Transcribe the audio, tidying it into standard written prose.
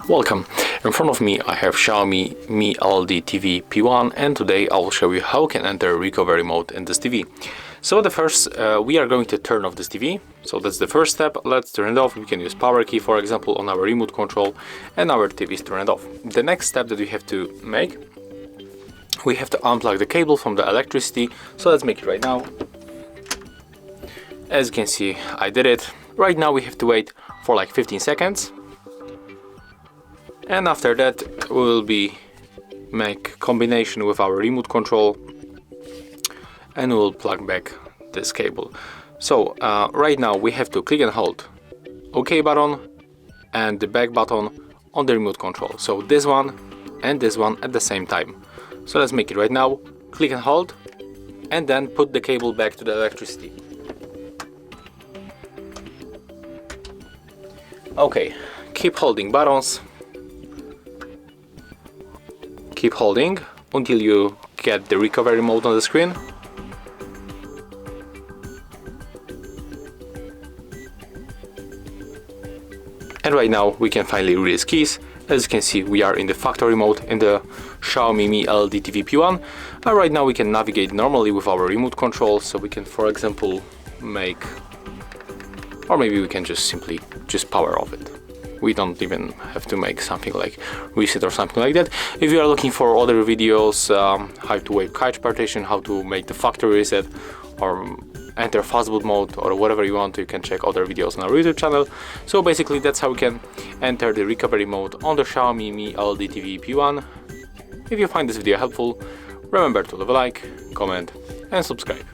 Welcome. In front of me I have Xiaomi Mi LED TV P1, and today I will show you how you can enter recovery mode in this TV. So the first, we are going to turn off this TV. So that's the first step. Let's turn it off. We can use power key, for example, on our remote control, and our TV is turned off. The next step that we have to make, we have to unplug the cable from the electricity. So let's make it right now. As you can see, I did it. Right now we have to wait for like 15 seconds. And after that we will make combination with our remote control and we will plug back this cable. So right now we have to click and hold OK button and the back button on the remote control. So this one and this one at the same time. So let's make it right now. Click and hold and then put the cable back to the electricity. Okay, keep holding buttons. Keep holding until you get the recovery mode on the screen. And right now we can finally release keys. As you can see, we are in the factory mode in the Xiaomi Mi LED TV P1. And right now we can navigate normally with our remote control. So we can, for example, or maybe we can just simply power off it. We don't even have to make something like reset or something like that. If you are looking for other videos, how to wave cache partition, how to make the factory reset, or enter fastboot mode, or whatever you want, you can check other videos on our YouTube channel. So basically that's how we can enter the recovery mode on the Xiaomi Mi LED TV P1. If you find this video helpful, remember to leave a like, comment and subscribe.